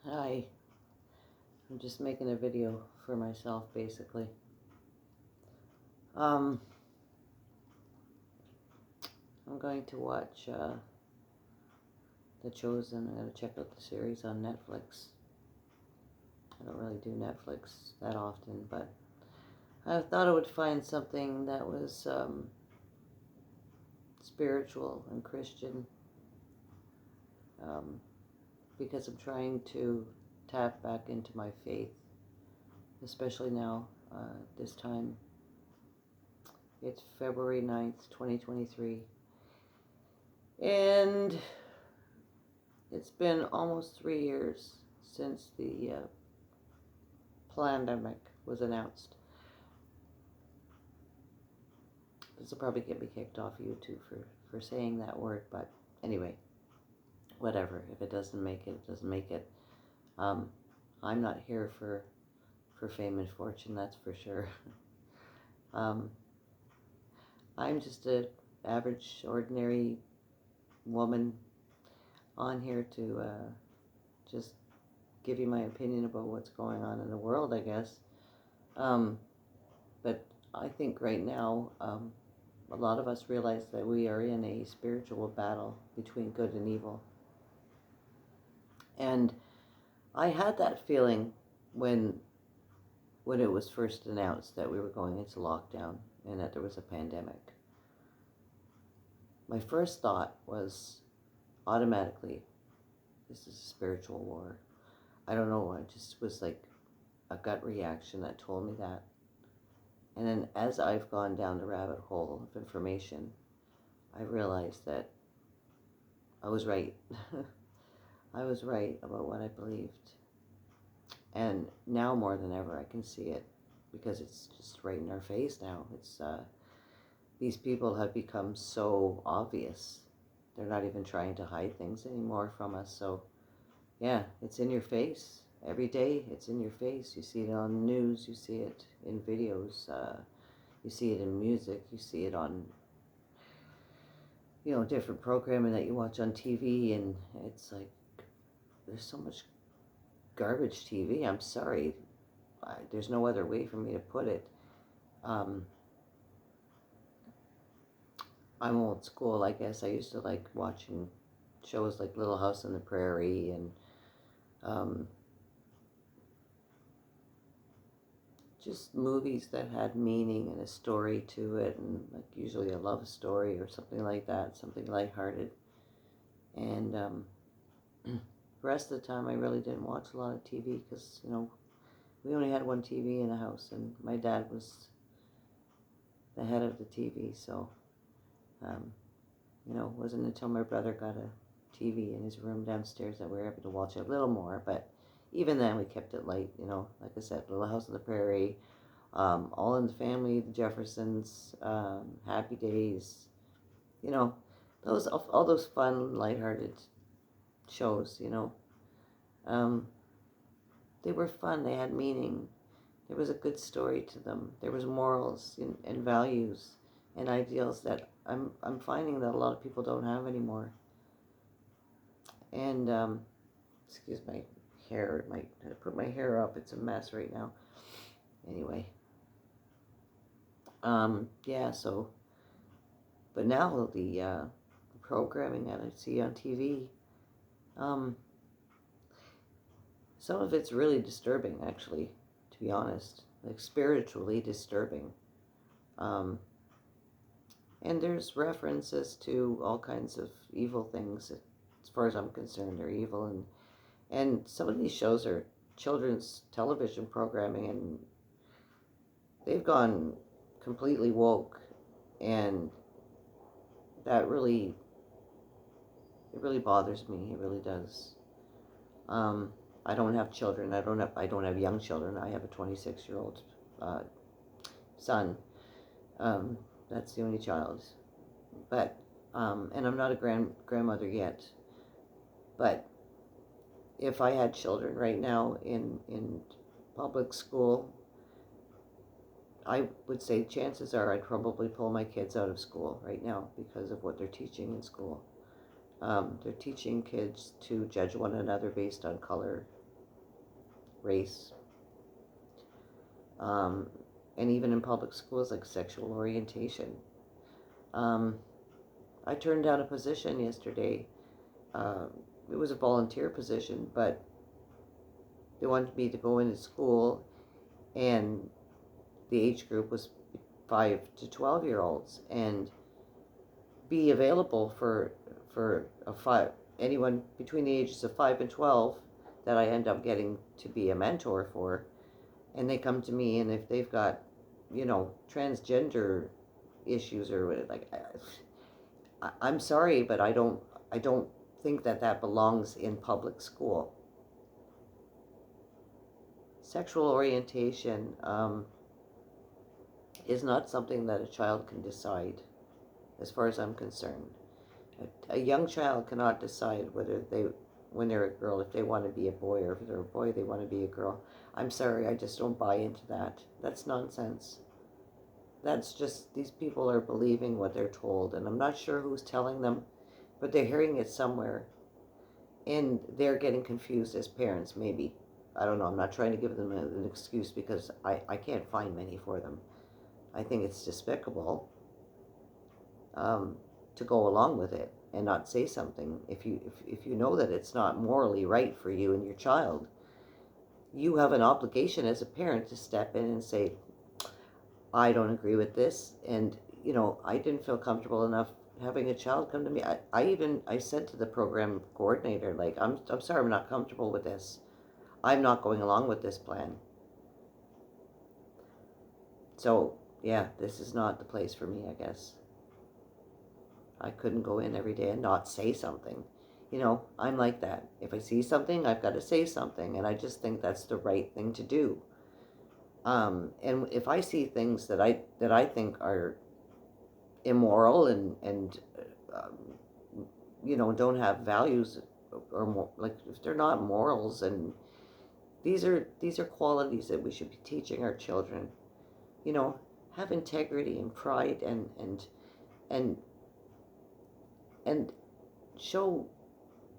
Hi, I'm just making a video for myself, basically. Um, I'm going to watch The Chosen. I'm going to check out the series on Netflix. I don't really do Netflix that often, but I thought I would find something that was spiritual and Christian, um, because I'm trying to tap back into my faith, especially now, this time. It's February 9th, 2023. And it's been almost 3 years since the pandemic was announced. This will probably get me kicked off YouTube for saying that word, but anyway, whatever. If it doesn't make it, it doesn't make it. I'm not here for fame and fortune, that's for sure. um, I'm just a average, ordinary woman on here to just give you my opinion about what's going on in the world, I guess. But I think right now, a lot of us realize that we are in a spiritual battle between good and evil. And I had that feeling when it was first announced that we were going into lockdown and that there was a pandemic. My first thought was automatically, this is a spiritual war. I don't know, it just was like a gut reaction that told me that. And then as I've gone down the rabbit hole of information, I realized that I was right. I was right about what I believed. And now more than ever, I can see it because it's just right in our face now. It's these people have become so obvious. They're not even trying to hide things anymore from us. So yeah, it's in your face. Every day it's in your face. You see it on the news, you see it in videos, you see it in music, you see it on, different programming that you watch on TV, and it's like, there's so much garbage TV. I'm sorry. There's no other way for me to put it. I'm old school, I guess. I used to like watching shows like Little House on the Prairie and just movies that had meaning and a story to it, and like usually a love story or something like that, something lighthearted. And the rest of the time, I really didn't watch a lot of TV because, we only had one TV in the house, and my dad was the head of the TV. So, it wasn't until my brother got a TV in his room downstairs that we were able to watch it a little more. But even then, we kept it light. Like I said, Little House on the Prairie, All in the Family, The Jeffersons, Happy Days. Those all those fun, lighthearted shows. They were fun. They had meaning. There was a good story to them. There was morals and values and ideals that I'm finding that a lot of people don't have anymore. And excuse my hair. I put my hair up. It's a mess right now. Anyway. Yeah. So, but now the programming that I see on TV, some of it's really disturbing, actually, to be honest, like spiritually disturbing. Um, and there's references to all kinds of evil things. As far as I'm concerned, they're evil, and some of these shows are children's television programming, and they've gone completely woke, and that really, it really bothers me. It really does. I don't have children. I don't have young children. I have a 26-year-old son. That's the only child. But and I'm not a grandmother yet. But if I had children right now in public school, I would say chances are I'd probably pull my kids out of school right now because of what they're teaching in school. They're teaching kids to judge one another based on color, race, um, and even in public schools like sexual orientation. Um, I turned down a position yesterday. Uh, it was a volunteer position, but they wanted me to go into school, and the age group was 5 to 12-year-olds, and be available for a five anyone between the ages of 5 and 12 that I end up getting to be a mentor for. And they come to me, and if they've got, transgender issues or like, I'm sorry, but I don't think that belongs in public school. Sexual orientation is not something that a child can decide, as far as I'm concerned. A young child cannot decide when they're a girl, if they want to be a boy, or if they're a boy, they want to be a girl. I'm sorry, I just don't buy into that. That's nonsense. That's just, these people are believing what they're told, and I'm not sure who's telling them, but they're hearing it somewhere, and they're getting confused as parents, maybe. I don't know, I'm not trying to give them an excuse, because I can't find many for them. I think it's despicable to go along with it and not say something. If you know that it's not morally right for you and your child, you have an obligation as a parent to step in and say, I don't agree with this, and I didn't feel comfortable enough having a child come to me. I said to the program coordinator, like, I'm sorry, I'm not comfortable with this. I'm not going along with this plan. So yeah, this is not the place for me, I guess. I couldn't go in every day and not say something. I'm like that. If I see something, I've got to say something, and I just think that's the right thing to do. And if I see things that I think are immoral and don't have values, or like, if they're not morals, and these are qualities that we should be teaching our children. Have integrity and pride, and and show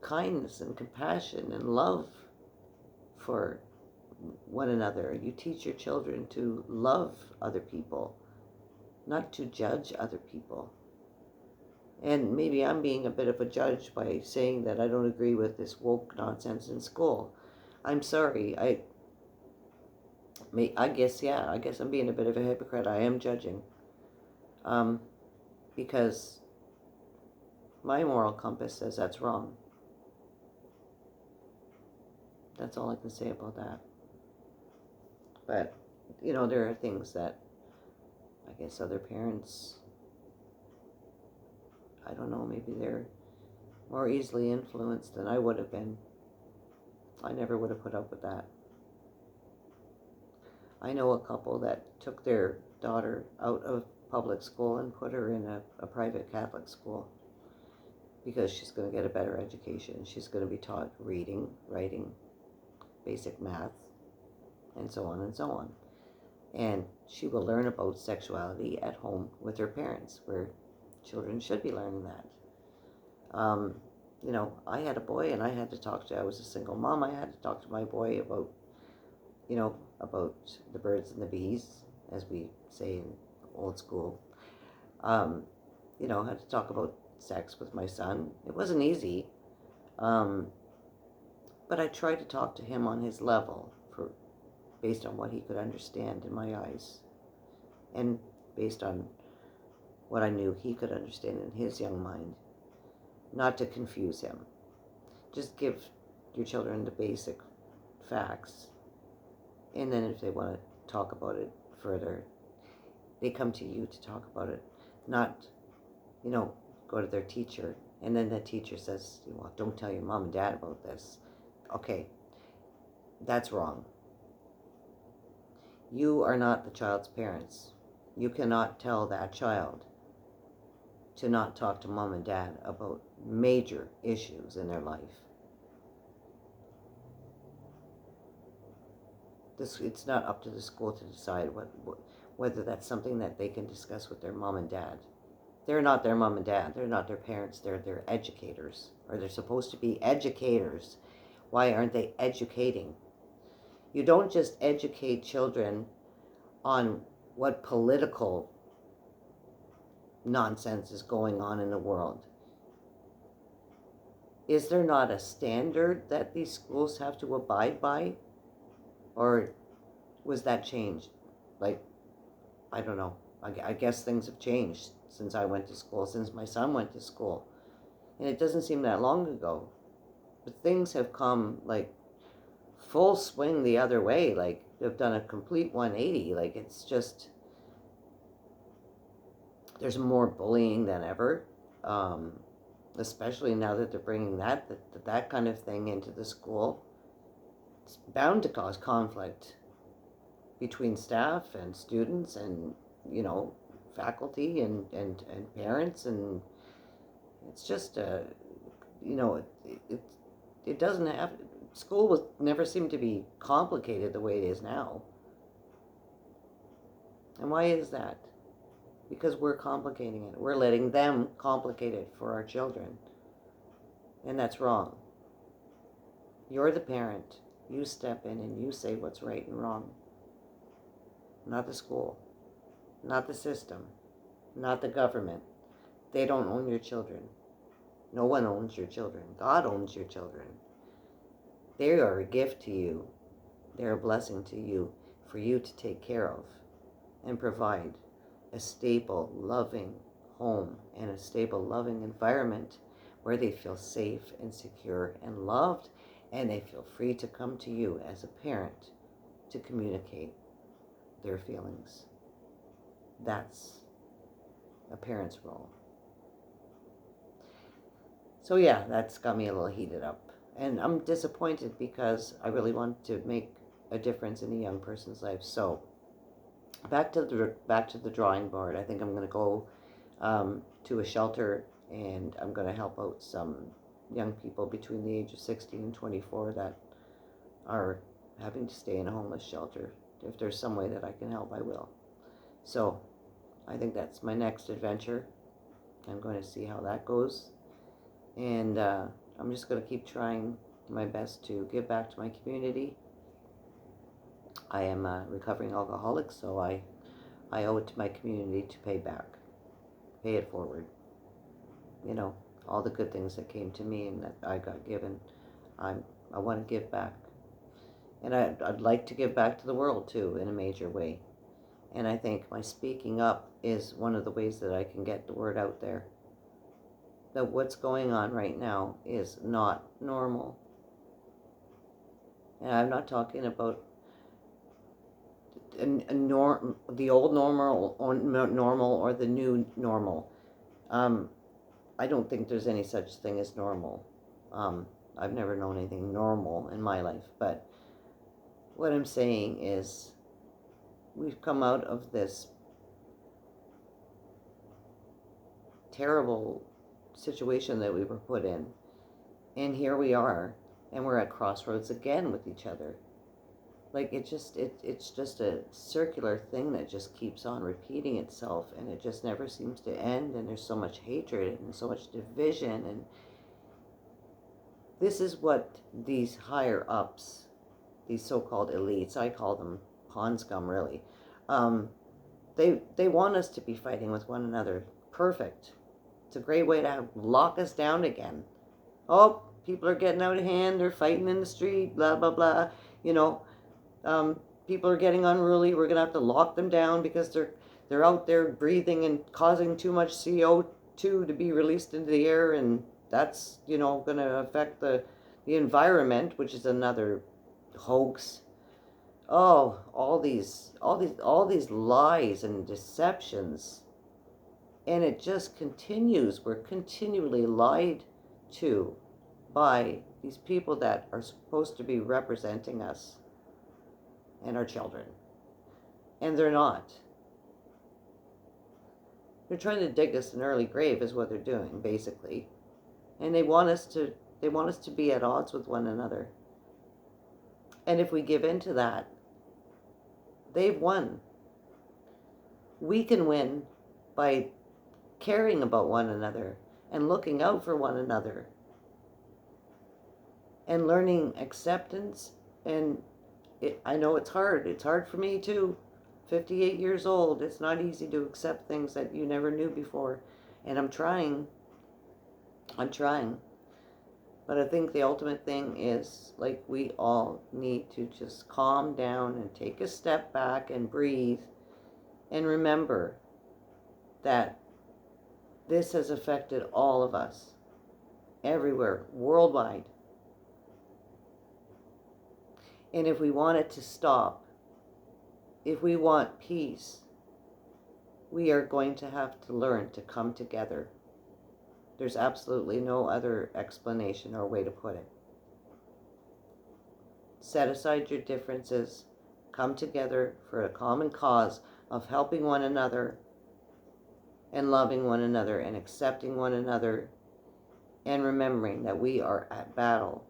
kindness and compassion and love for one another. You teach your children to love other people, not to judge other people. And maybe I'm being a bit of a judge by saying that I don't agree with this woke nonsense in school. I'm sorry. I guess, yeah, I guess I'm being a bit of a hypocrite. I am judging. Because my moral compass says that's wrong. That's all I can say about that. But, there are things that I guess other parents, I don't know, maybe they're more easily influenced than I would have been. I never would have put up with that. I know a couple that took their daughter out of public school and put her in a private Catholic school, because she's going to get a better education. She's going to be taught reading, writing, basic math, and so on and so on. And she will learn about sexuality at home with her parents, where children should be learning that. I had a boy, and I was a single mom, I had to talk to my boy about, about the birds and the bees, as we say in old school. I had to talk about sex with my son. It wasn't easy, but I tried to talk to him on his level, based on what he could understand in my eyes, and based on what I knew he could understand in his young mind, not to confuse him. Just give your children the basic facts, and then if they want to talk about it further, they come to you to talk about it, not, go to their teacher, and then the teacher says, well, don't tell your mom and dad about this. Okay, that's wrong. You are not the child's parents. You cannot tell that child to not talk to mom and dad about major issues in their life. It's not up to the school to decide whether that's something that they can discuss with their mom and dad. They're not their mom and dad. They're not their parents. They're their educators, or they're supposed to be educators. Why aren't they educating? You don't just educate children on what political nonsense is going on in the world. Is there not a standard that these schools have to abide by? Or was that changed? Like, I don't know. I guess things have changed since I went to school, since my son went to school. And it doesn't seem that long ago. But things have come, like, full swing the other way. Like, they've done a complete 180. Like, it's just, there's more bullying than ever. Especially now that they're bringing that kind of thing into the school. It's bound to cause conflict between staff and students and, faculty and parents. And it's just, it doesn't have, school was never seemed to be complicated the way it is now. And why is that? Because we're complicating it. We're letting them complicate it for our children. And that's wrong. You're the parent. You step in and you say what's right and wrong. Not the school. Not the system. Not the government. They don't own your children. No one owns your children. God owns your children. They are a gift to you. They're a blessing to you for you to take care of and provide a stable, loving home and a stable, loving environment where they feel safe and secure and loved, and they feel free to come to you as a parent to communicate their feelings. That's a parent's role. So yeah, that's got me a little heated up. And I'm disappointed because I really want to make a difference in a young person's life. So back to the drawing board. I think I'm going to go to a shelter, and I'm going to help out some young people between the age of 16 and 24 that are having to stay in a homeless shelter. If there's some way that I can help, I will. So I think that's my next adventure. I'm going to see how that goes. And I'm just going to keep trying my best to give back to my community. I am a recovering alcoholic, so I owe it to my community to pay back, pay it forward. All the good things that came to me and that I got given, I want to give back. And I'd like to give back to the world, too, in a major way. And I think my speaking up is one of the ways that I can get the word out there. That what's going on right now is not normal. And I'm not talking about the old normal or the new normal. I don't think there's any such thing as normal. I've never known anything normal in my life. But what I'm saying is we've come out of this terrible situation that we were put in. And here we are. And we're at crossroads again with each other. Like, it's just a circular thing that just keeps on repeating itself, and it just never seems to end, and there's so much hatred and so much division. And this is what these higher ups, these so-called elites, I call them pond scum, really, they want us to be fighting with one another. Perfect. It's a great way to lock us down again. Oh, people are getting out of hand, they're fighting in the street, blah, blah, blah, people are getting unruly. We're going to have to lock them down because they're out there breathing and causing too much CO2 to be released into the air, and that's, going to affect the environment, which is another hoax. Oh, all these lies and deceptions. And it just continues. We're continually lied to by these people that are supposed to be representing us and our children. And they're not. They're trying to dig us an early grave is what they're doing, basically. And they want us to be at odds with one another. And if we give in to that, they've won. We can win by caring about one another and looking out for one another and learning acceptance and I know it's hard. It's hard for me too. 58 years old. It's not easy to accept things that you never knew before. And I'm trying. I'm trying. But I think the ultimate thing is, like, we all need to just calm down and take a step back and breathe and remember that this has affected all of us, everywhere, worldwide. And if we want it to stop, if we want peace, we are going to have to learn to come together. There's absolutely no other explanation or way to put it. Set aside your differences, come together for a common cause of helping one another and loving one another and accepting one another and remembering that we are at battle.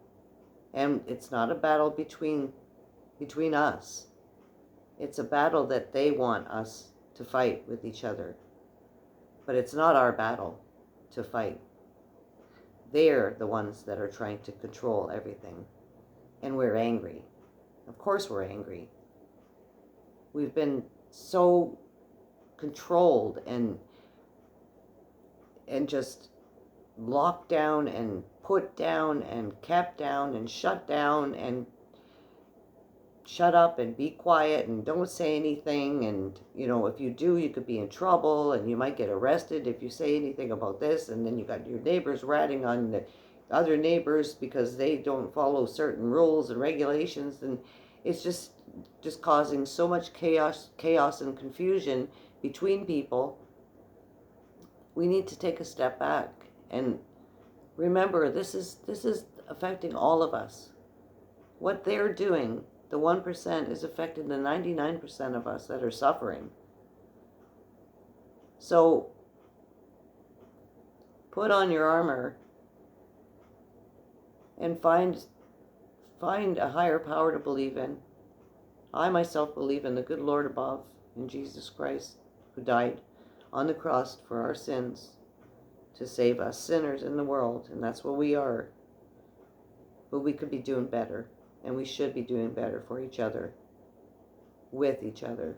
And it's not a battle between us. It's a battle that they want us to fight with each other. But it's not our battle to fight. They're the ones that are trying to control everything. And we're angry. Of course we're angry. We've been so controlled and just locked down and put down and kept down and shut down and shut up and be quiet and don't say anything, and if you do, you could be in trouble and you might get arrested if you say anything about this, and then you got your neighbors ratting on the other neighbors because they don't follow certain rules and regulations, and it's just causing so much chaos and confusion between people. We need to take a step back and remember, this is affecting all of us. What they're doing, the 1%, is affecting the 99% of us that are suffering. So put on your armor and find a higher power to believe in. I myself believe in the good Lord above, in Jesus Christ, who died on the cross for our sins to save us sinners in the world, and that's what we are. But we could be doing better, and we should be doing better for each other, with each other,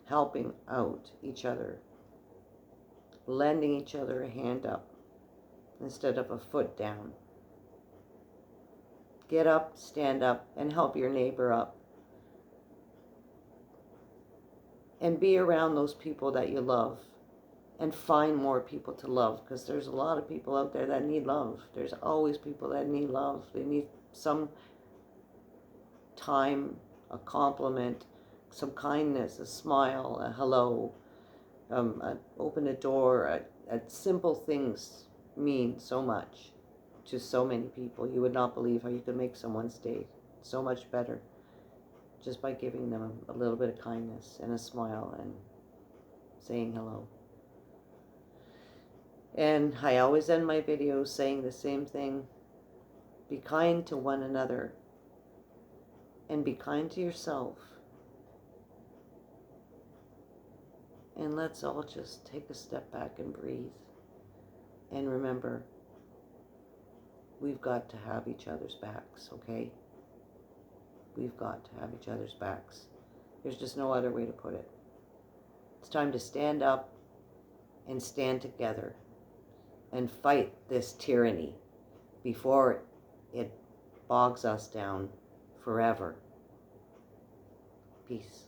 helping out each other, lending each other a hand up instead of a foot down. Get up, stand up, and help your neighbor up. And be around those people that you love. And find more people to love, because there's a lot of people out there that need love. There's always people that need love. They need some time, a compliment, some kindness, a smile, a hello, open a door. Simple things mean so much to so many people. You would not believe how you could make someone's day so much better just by giving them a little bit of kindness and a smile and saying hello. And I always end my videos saying the same thing. Be kind to one another. And be kind to yourself. And let's all just take a step back and breathe. And remember, we've got to have each other's backs, okay? We've got to have each other's backs. There's just no other way to put it. It's time to stand up and stand together and fight this tyranny before it bogs us down forever. Peace.